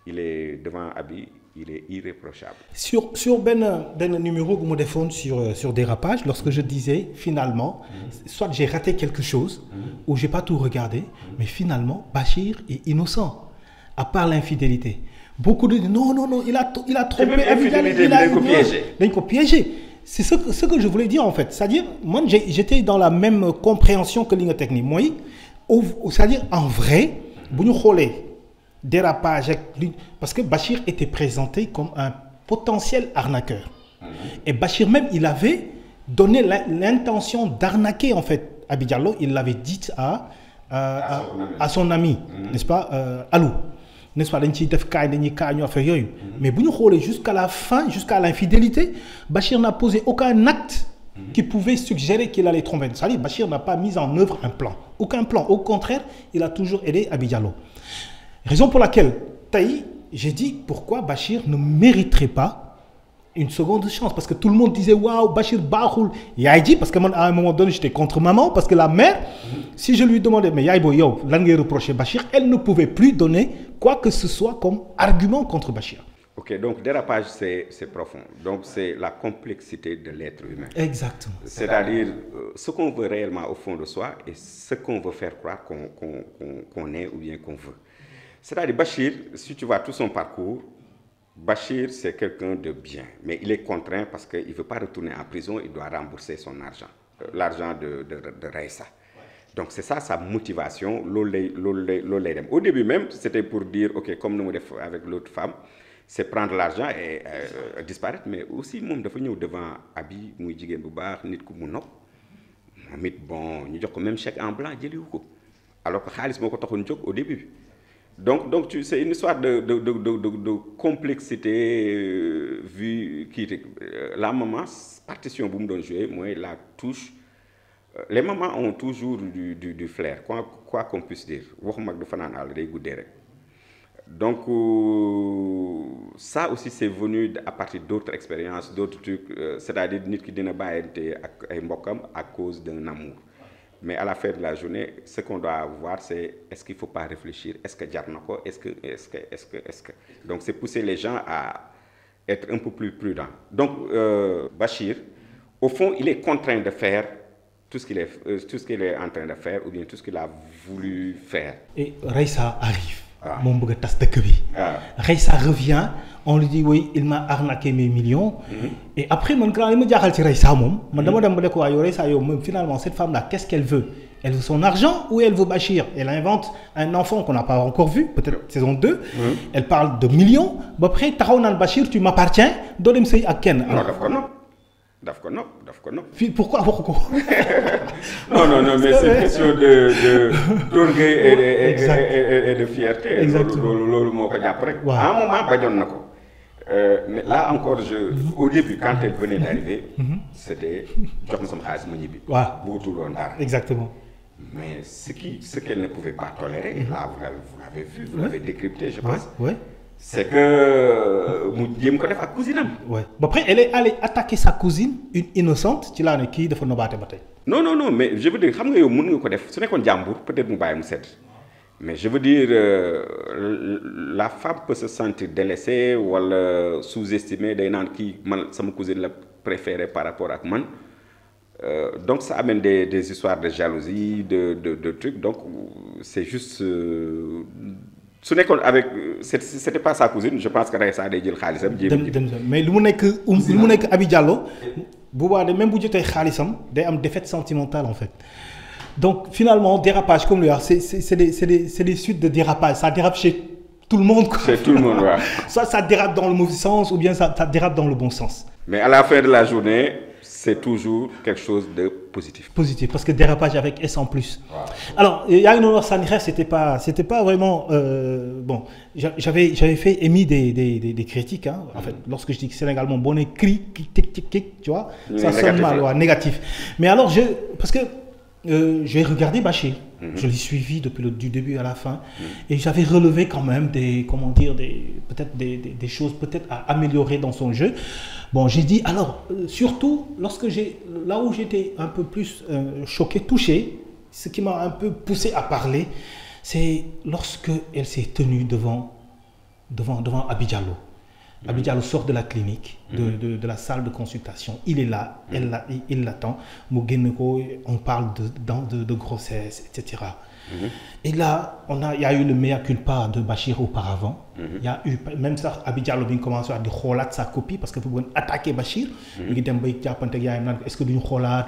il est devant Abi il est irréprochable. Sur benn numéro bu mu defoon sur Dérapage lorsque je disais finalement soit j'ai raté quelque chose ou j'ai pas tout regardé mais finalement Bachir est innocent à part l'infidélité. Beaucoup de non il a trompé Abi Diallo dañ ko piégé c'est ce que je voulais dire en fait c'est-à-dire moi j'étais dans la même compréhension que li nga teg nii mooy c'est-à-dire en vrai bu ñu xoolee Dérapage ak parce que Bachir était présenté comme un potentiel arnaqueur et Bachir même il avait donné l'intention d'arnaquer en fait Abi Diallo il l'avait dit à son ami n'est-ce pas Alou n'est-ce pas dañ ciy def dañuy kaañu affaire yooyu mais bu ñu xoolee jusqu'à la fin jusqu'à l'infidélité Bachir n'a posé aucun acte qui pouvait suggérer qu'il allait tromper. C'est-à-dire Bachir n'a pas mis en œuvre un plan. Aucun plan. Au contraire, il a toujours aidé Abi Diallo. Raison pour laquelle, Taï, j'ai dit pourquoi Bachir ne mériterait pas une seconde chance. Parce que tout le monde disait waouh, Bachir Bahoul. Yaï dit, parce qu'à un moment donné, j'étais contre maman, parce que la mère, si je lui demandais, mais Yaï Boyo, l'année reproché Bachir, elle ne pouvait plus donner quoi que ce soit comme argument contre Bachir. Ok, donc dérapage, c'est profond. Donc c'est la complexité de l'être humain. Exactement. C'est-à-dire ce qu'on veut réellement au fond de soi et ce qu'on veut faire croire qu'on est ou bien qu'on veut. C'est-à-dire Bachir, si tu vois tout son parcours, Bachir, c'est quelqu'un de bien, mais il est contraint parce qu'il ne veut pas retourner en prison, il doit rembourser son argent, l'argent de Raissa. Donc c'est ça sa motivation. Au début même, c'était pour dire, ok, comme nous l'avons fait avec l'autre femme, c'est prendre l'argent et disparaître, mais aussi moom dafa ñëw devant Abi muy jigéen bu baax nit ku mu nopp moom it bon ñu jox ko même chèque en blanc jëliwu ko alors que xaalis moo ko taxoon jóg au début. Donc c'est une histoire de complexité vu kii la maman partition bu mu doon joué mooy la touche. Les mamans ont toujours du flair quoi qu'on puisse dire waxu mag du fanaan àll day guddee rek. Donc ça aussi c'est venu à partir d'autres expériences, d'autres trucs, c'est-à-dire nit ki dina bàyyante ak ay mbokkam à cause d'un amour. Mais à la fin de la journée, ce qu'on doit voir, c'est est-ce qu'il ne faut pas réfléchir, est-ce que jar na ko, est-ce que. Donc c'est pousser les gens à être un peu plus prudents. Donc Bachir, au fond, il est contraint de faire tout ce qu'il est en train de faire ou bien tout ce qu'il a voulu faire. Et Raissa arrive. Moom bëgg a tas dëkk bi. Raissa revient, on lui dit oui, il m'a arnaqué mes millions. Et après man li ma jaaxal ci Raissa moom man dama dem ba ne ko waa yow Raissa yow moom finalement cette femme là qu'est-ce qu'elle veut? Elle veut son argent ou elle veut Bachir? Elle invente un enfant qu'on n'a pas encore vu, peut-être saison 2. Elle parle de millions. Ba après taxaw naan Bachir tu m'appartiens doo dem sëy ak kenn. Non daf ko nopp. Fii pourquoi waxu ko? Non, mais c'est une question d'orgueil et de fierté. Exactement. Loolu moo ko jàpp rek. Waaw. À un moment bañoon na ko. Mais là encore au début quand elle venait d'arriver, c'était jox ma sama xaalis ma ñibbi. Waaw. Bëggatul woon dara. Exactement. Mais ce qu'elle ne pouvait pas tolérer, là vous l'avez vu, vous l'avez décrypté, je pense. Ouais. C'est que mu jéem ko def ak cousinam. Ouais. Ba après elle est allée attaquer sa cousine, une innocente, ci laa ne kii dafa nobaate ba tey. Non, mais je veux dire xam nga yow mën nga ko def su nekkoon jàmbur peut-être mu bàyyi mu sedd. Mais je veux dire la femme peut se sentir délaissée wala sous-estimée day naan kii man sama cousine la préférée par rapport ak man. Donc ça amène des histoires de jalousie, de trucs. Donc c'est juste su nekkoon avec c'était pas sa cousine, je pense que Raissa day jël xaalisam. Mais lu mu nekk Abi Diallo bu boobaa même bu jotee xaalisam day am défaite sentimentale en fait. Donc finalement dérapage comme lui c'est des suites de dérapage, ça dérape chez tout le monde quoi. Chez tout le monde, ouais. Soit ça dérape dans le mauvais sens ou bien ça dérape dans le bon sens. Mais à la fin de la journée, c'est toujours quelque chose de positif. Positif, parce que dérapage avec S en plus. Wow. Alors, il y a une autre sanitaire, c'était pas vraiment bon. J'avais fait émis des critiques, hein. En fait, lorsque je dis que Sénégal, mon bon écrit, tic, tu vois, ça sonne mal, ouais, négatif. Mais alors, parce que j'ai regardé Bachir, je l'ai suivi depuis du début à la fin, et j'avais relevé quand même peut-être des choses peut-être à améliorer dans son jeu. Bon, j'ai dit alors surtout là où j'étais un peu plus choqué, touché, ce qui m'a un peu poussé à parler, c'est lorsque elle s'est tenue devant Abi Diallo. Abi Diallo sort de la clinique, de la salle de consultation. Il est là, il l'attend. On parle de grossesse, etc. Et là, il y a eu le mea culpa de Bachir auparavant. Il y a eu même ça, Abi Diallo a commencé à dire sa copie parce que pour attaquer Bachir. Est-ce que nous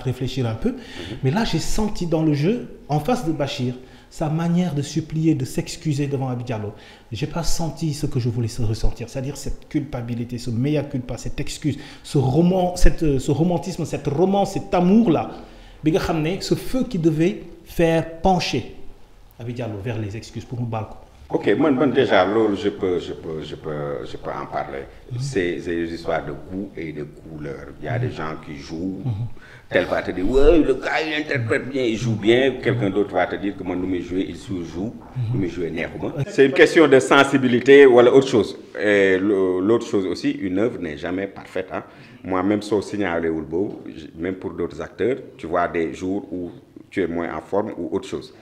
réfléchir un peu? Mais là, j'ai senti dans le jeu, en face de Bachir, sa manière de supplier, de s'excuser devant Abi Diallo. Je n'ai pas senti ce que je voulais ressentir, c'est-à-dire cette culpabilité, ce mea culpa, cette excuse, ce romantisme, cette romance, cet amour-là, ce feu qui devait faire pencher Abi Diallo vers les excuses pour me battre. Ok, moi déjà, je peux en parler. C'est des histoires de goût et de couleur. Il y a des gens qui jouent, tel va te dire, ouais, le gars il interprète bien, il joue bien. Quelqu'un d'autre va te dire que moi, nous me jouer, il joue, nous me jouer néanmoins. C'est une question de sensibilité ou autre chose. Et l'autre chose aussi, une œuvre n'est jamais parfaite. Hein. Moi-même, sans signaler ou le beau, même pour d'autres acteurs, tu vois des jours où tu es moins en forme ou autre chose.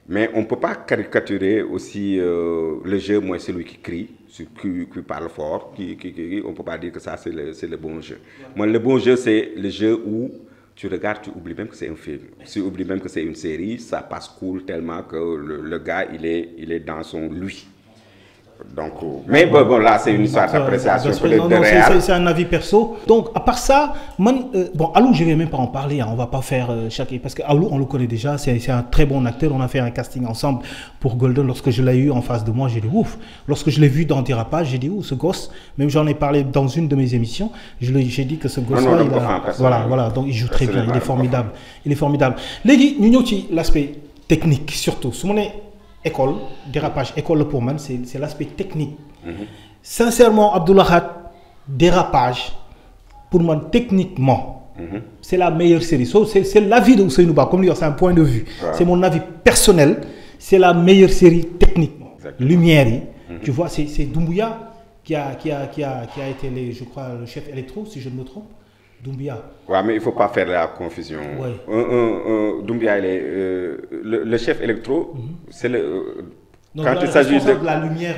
Mais on ne peut pas caricaturer aussi le jeu, moi, celui qui crie, qui parle fort, on ne peut pas dire que ça, c'est le bon jeu. Moi, le bon jeu, c'est le jeu où tu regardes, tu oublies même que c'est un film. Tu oublies même que c'est une série, ça passe cool tellement que le gars, il est dans son lui. Donc, mais bon, là, c'est une histoire d'appréciation. C'est un avis perso. Donc, à part ça, bon, Alou, je ne vais même pas en parler. Hein, on ne va pas faire chaque... Parce que Alou, on le connaît déjà. C'est un très bon acteur. On a fait un casting ensemble pour Golden. Lorsque je l'ai eu en face de moi, j'ai dit ouf. Lorsque je l'ai vu dans Dérapage, j'ai dit ouf, ce gosse. Même j'en ai parlé dans une de mes émissions. J'ai dit que ce gosse-là, voilà. Donc, il joue très bien. Il est formidable. Il est formidable. Légui, nous avons l'aspect technique, surtout. École, Dérapage, école pour moi, c'est l'aspect technique. Sincèrement, Abdoulahat, Dérapage, pour moi, techniquement, c'est la meilleure série. C'est l'avis de Ousseynou Ba, comme c'est un point de vue. C'est mon avis personnel. C'est la meilleure série techniquement. Lumière, tu vois, c'est Doumbouya qui a été, je crois, le chef électro, si je ne me trompe. Doumbia. Ouais, mais il ne faut pas faire la confusion. Ouais. Doumbia, le chef électro, c'est le. Donc, quand il s'agit de la lumière,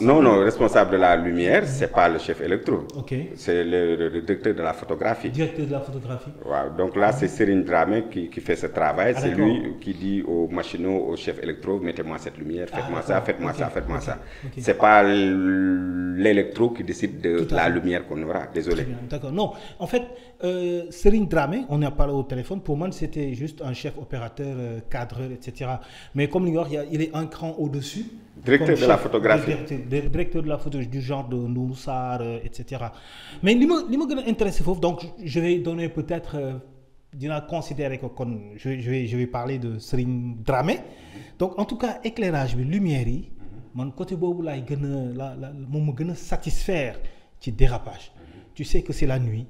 non, responsable de la lumière, c'est pas le chef électro. Okay. C'est le directeur de la photographie. Directeur de la photographie. Ouais, donc là, c'est Serine Dramé qui fait ce travail. C'est lui qui dit aux machinaux, au chef électro, mettez-moi cette lumière, faites-moi ça, faites-moi ça, faites-moi ça. C'est pas l'électro qui décide de la lumière qu'on aura. Désolé. D'accord. Non, en fait, Serine Dramé, on a parlé au téléphone. Pour moi, c'était juste un chef opérateur, cadreur, etc. Mais comme il est un cran au-dessus. Directeur de la photographie. Directeur de la photographie du genre de Noussar, etc. Mais ce qui m'a intéressé, donc je vais donner peut-être, considérer que je vais parler de Serine Dramé. Donc en tout cas, éclairage, lumière, mon côté bobu là, il me satisfaire du Dérapage. Tu sais que c'est la nuit,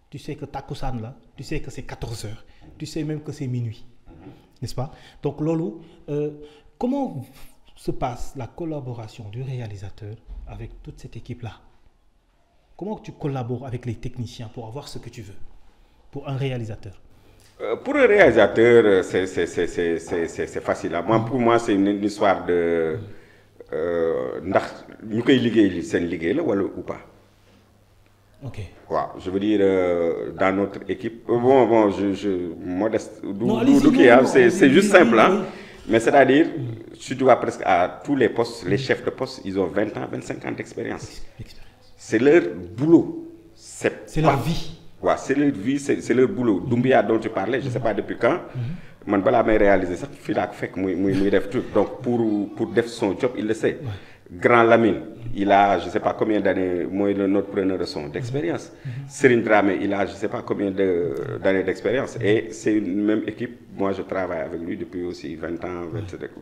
tu sais que Takusan là, tu sais que c'est 14h, tu sais même que c'est minuit. N'est-ce pas? Donc Lolo, comment se passe la collaboration du réalisateur avec toute cette équipe-là? Comment tu collabores avec les techniciens pour avoir ce que tu veux pour un réalisateur? Pour un réalisateur, c'est facile. Pour moi, c'est une histoire de... Nous pouvons liguer, c'est une ligue ou pas? Ok. Ouais, je veux dire, dans notre équipe... modeste, c'est juste simple. Hein? Mais c'est-à-dire, tu vois presque à tous les postes, les chefs de poste, ils ont 20 ans, 25 ans d'expérience. C'est leur boulot. C'est leur vie. Ouais, c'est leur vie, c'est leur boulot. Doumbia dont tu parlais, je ne sais pas depuis quand, man bala may réaliser ça, il a fait tout. Donc pour faire son job, il le sait. Grand Lamine, il a je ne sais pas combien d'années, moi notre preneur de son d'expérience. Serine Dramé, il a je ne sais pas combien d'années d'expérience. Et c'est une même équipe, moi je travaille avec lui depuis aussi 20 ans,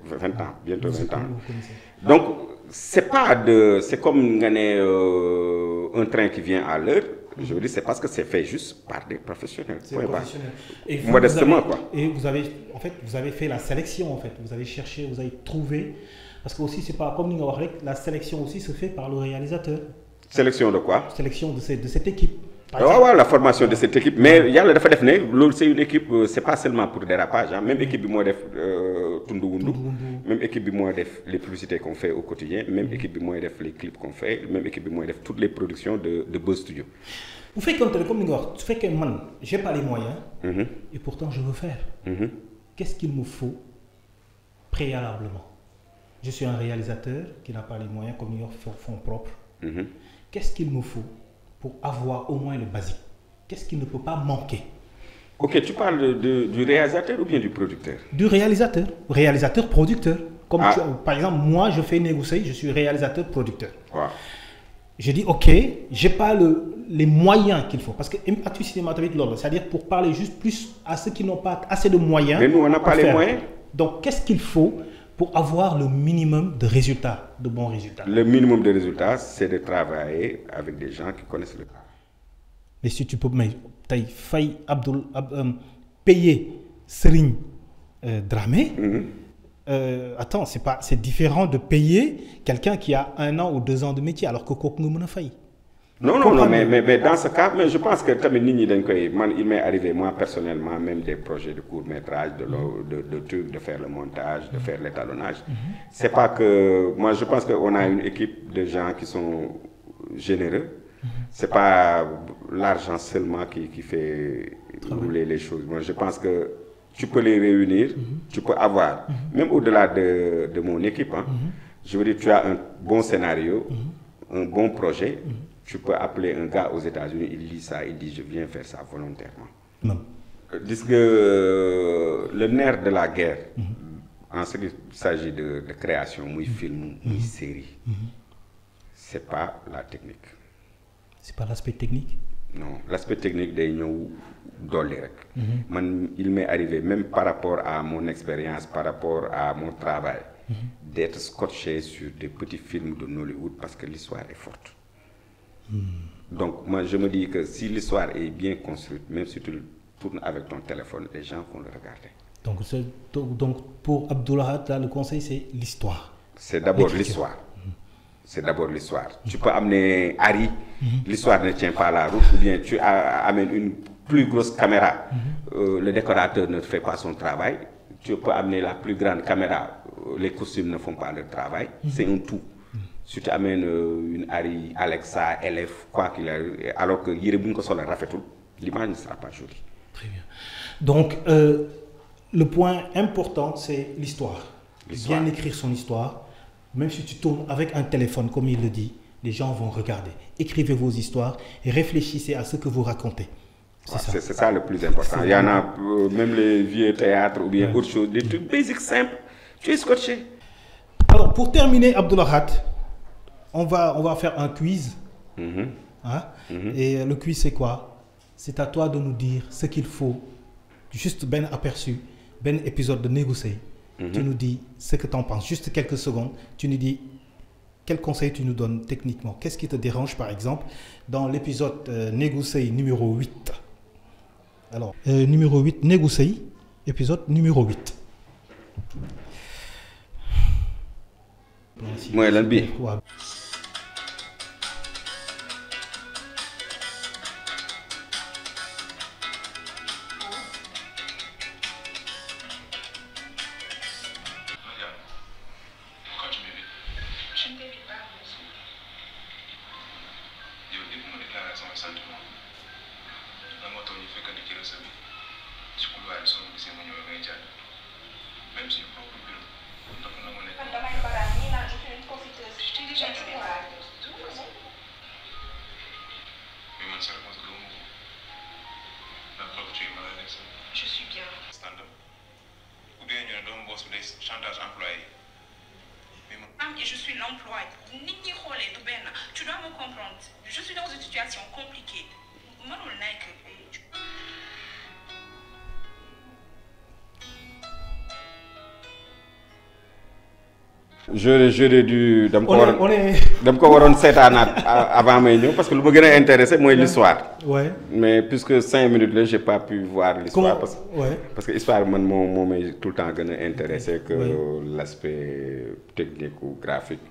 20 ans, bientôt 20 ans. Donc c'est comme gagner un train qui vient à l'heure. Je veux dire, c'est parce que c'est fait juste par des professionnels. Et vous, modestement, quoi. Et vous avez fait la sélection, en fait. Vous avez cherché, vous avez trouvé. Parce que aussi, c'est pas comme nous la sélection aussi se fait par le réalisateur. Sélection de quoi? Sélection de cette équipe. Ouais, la formation de cette équipe. Mais il y a le fait de c'est une équipe, c'est pas seulement pour Dérapage. Hein. Même équipe, moi, def Tundugundu. Même équipe, moi, def les publicités qu'on fait au quotidien. Même équipe, moi, def les clips qu'on fait. Même équipe, moi, def toutes les productions de Buzz Studio. Vous faites comme tu fais que moi, j'ai pas les moyens. Et pourtant, je veux faire. Qu'est-ce qu'il me faut préalablement? Je suis un réalisateur qui n'a pas les moyens comme nous font propre. Qu'est-ce qu'il me faut pour avoir au moins le basique? Qu'est-ce qui ne peut pas manquer? Ok, tu parles du réalisateur ou bien du producteur? Du réalisateur. Réalisateur-producteur. Comme par exemple, moi, je fais négocier, je suis réalisateur-producteur. Je dis, ok, je n'ai pas les moyens qu'il faut. Parce que Actu Cinéma, c'est-à-dire pour parler juste plus à ceux qui n'ont pas assez de moyens. Mais nous, on n'a pas les moyens. Donc, qu'est-ce qu'il faut pour avoir le minimum de résultats, de bons résultats? Le minimum de résultats, c'est de travailler avec des gens qui connaissent le travail. Mais si tu peux, mais tey fay payer Serigne Dramé. Attends, c'est différent de payer quelqu'un qui a 1 an ou 2 ans de métier alors que kooku nga mën a fay. Non, mais dans ce cas, mais je pense que tamit nit ñi dañ koy man il m'est arrivé moi personnellement même des projets de court-métrage, de trucs, de faire le montage, de faire l'étalonnage. C'est pas que moi je pense qu'on a une équipe de gens qui sont généreux. C'est pas l'argent seulement qui fait rouler les choses. Moi je pense que tu peux les réunir, tu peux avoir, même au-delà de mon équipe, hein, je veux dire, tu as un bon scénario, un bon projet. Tu peux appeler un gars aux États-Unis, il lit ça, il dit je viens faire ça volontairement. Dis que le nerf de la guerre, en ce qui s'agit de création, muy film, muy série, c'est pas la technique. C'est pas l'aspect technique? Non, l'aspect technique day ñëw dolli rek. Man il m'est arrivé même par rapport à mon expérience, par rapport à mon travail, d'être scotché sur des petits films de Nollywood parce que l'histoire est forte. Donc moi je me dis que si l'histoire est bien construite, même si tu le tournes avec ton téléphone, les gens vont le regarder. Donc pour Abdou Lahad, là, le conseil c'est l'histoire. C'est d'abord l'histoire. C'est d'abord l'histoire. Tu peux amener Harry, l'histoire ne tient pas la route, ou bien tu amènes une plus grosse caméra, le décorateur ne fait pas son travail. Tu peux amener la plus grande caméra, les costumes ne font pas leur travail. C'est un tout. Si tu amènes une Harry, Alexa, LF, quoi qu'il arrive, alors que l'image ne sera pas jolie. Très bien. Donc, le point important, c'est l'histoire. Bien écrire son histoire. Même si tu tournes avec un téléphone, comme il le dit, les gens vont regarder. Écrivez vos histoires et réfléchissez à ce que vous racontez. C'est ça le plus important. Il y en a, même les vieux théâtres ou bien autre chose, des trucs basiques, simples. Tu es scotché. Alors, pour terminer, Abdou Lahad, on va faire un quiz. Et le quiz, c'est quoi? C'est à toi de nous dire ce qu'il faut. Juste ben aperçu, ben épisode de Négocier. Tu nous dis ce que tu en penses. Juste quelques secondes. Tu nous dis quel conseil tu nous donnes techniquement. Qu'est-ce qui te dérange, par exemple, dans l'épisode Négocier numéro 8. Alors, numéro 8, Négocier, épisode numéro 8. Moi, l'envie. Je suis bien. Stand-up. Ou bien il y a un boss des chantage employé. Et je suis l'employé. Tu dois me comprendre. Je suis dans une situation compliquée. J'aurais dû dama ko waroon seetaanaat avant may ñëw parce que lu ma gën a intéressé mooy l'histoire. Ouais. Mais puisque 5 minutes là j'ai pas pu voir l'histoire parce que histoire man moo may tout le temps gën a intéressé que l'aspect technique ou graphique.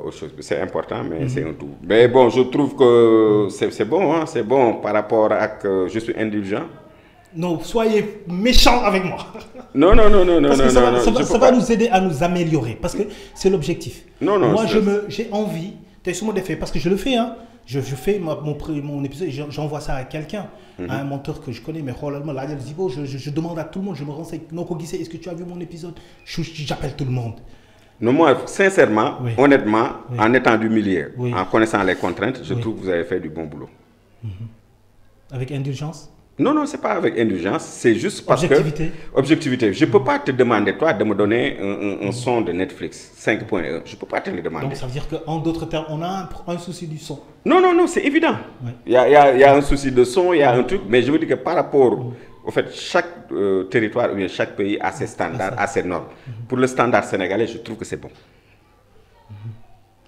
Autre chose c'est important mais c'est un tout. Mais bon je trouve que c'est bon hein, c'est bon par rapport à que je suis indulgent. Non, soyez méchants avec moi. Non. Parce que ça va nous aider à nous améliorer. Parce que c'est l'objectif. Moi, j'ai envie, parce que je le fais, hein. Je fais mon épisode, j'envoie ça à quelqu'un, à un monteur que je connais, mais je demande à tout le monde, je me renseigne. Est-ce que tu as vu mon épisode? J'appelle tout le monde. Non, moi, sincèrement, honnêtement, en étant du milieu, en connaissant les contraintes, je trouve que vous avez fait du bon boulot. Avec indulgence? Non, c'est pas avec indulgence, c'est juste parce objectivité. Je peux pas te demander, toi, de me donner un son de Netflix 5.1. Je peux pas te le demander. Donc ça veut dire qu'en d'autres termes, on a un souci du son. Non, c'est évident. Il y a un souci de son, il y a un truc, mais je veux dire que par rapport au fait, chaque territoire ou bien chaque pays a ses standards, a ses normes. Pour le standard sénégalais, je trouve que c'est bon.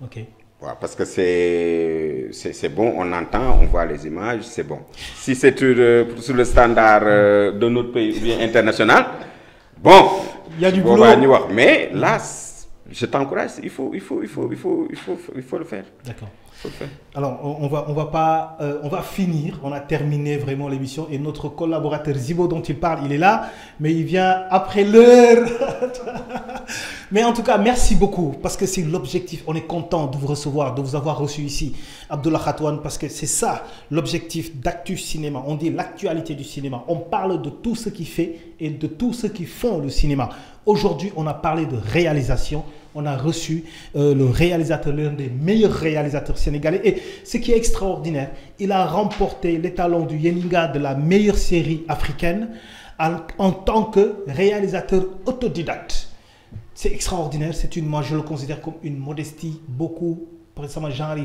Ok. Voilà, parce que c'est bon, on entend, on voit les images, c'est bon. Si c'est sur le standard de notre pays ou bien international, bon, il y a du boulot. Mais là, je t'encourage, il faut le faire. D'accord. Alors, on va finir. On a terminé vraiment l'émission et notre collaborateur Zibo dont il parle, il est là, mais il vient après l'heure. Mais en tout cas, merci beaucoup parce que c'est l'objectif. On est content de vous recevoir, de vous avoir reçu ici, Abdullah Khatouane, parce que c'est ça l'objectif d'Actu Cinéma. On dit l'actualité du cinéma. On parle de tout ce qui fait et de tout ce qui font le cinéma. Aujourd'hui, on a parlé de réalisation. On a reçu le réalisateur, l'un des meilleurs réalisateurs sénégalais. Et ce qui est extraordinaire, il a remporté l'étalon du Yeninga de la meilleure série africaine en tant que réalisateur autodidacte. C'est extraordinaire. Moi, je le considère comme une modestie. Beaucoup, précisément, genre,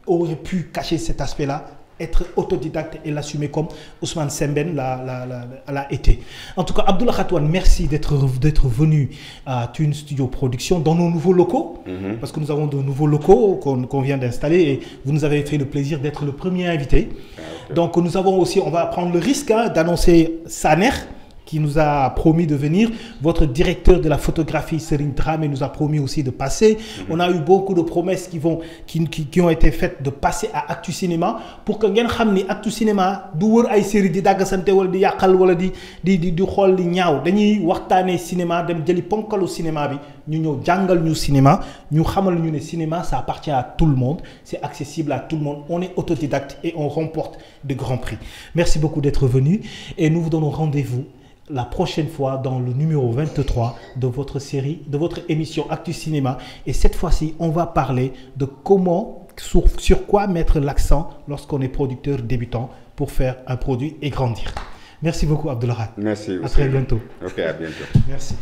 aurait pu cacher cet aspect-là, être autodidacte et l'assumer comme Ousmane Sembène l'a été. En tout cas, Abdullah Khatouane, merci d'être venu à Thune Studio Production dans nos nouveaux locaux, parce que nous avons de nouveaux locaux qu'on vient d'installer et vous nous avez fait le plaisir d'être le premier invité. Okay. Donc nous avons aussi, on va prendre le risque d'annoncer Saner, qui nous a promis de venir. Votre directeur de la photographie, Serine Dramé, nous a promis aussi de passer. On a eu beaucoup de promesses qui ont été faites de passer à Actu Cinéma pour que ngeen xam ni Actu Cinéma du wër ay série di dagg sante wala di yàqal wala di xool li ñaaw dañuy waxtaanee cinéma dem jëli ponkalu cinéma bi ñu ñëw jàngal ñu cinéma ñu xamal ñu ne cinéma ça appartient à tout le monde, c'est accessible à tout le monde, on est autodidacte et on remporte de grands prix. Merci beaucoup d'être venu et nous vous donnons rendez-vous la prochaine fois dans le numéro 23 de votre série, de votre émission Actu Cinéma. Et cette fois-ci, on va parler de comment, sur quoi mettre l'accent lorsqu'on est producteur débutant pour faire un produit et grandir. Merci beaucoup, Abdullah. Merci. À très bientôt. Ok, à bientôt. Merci.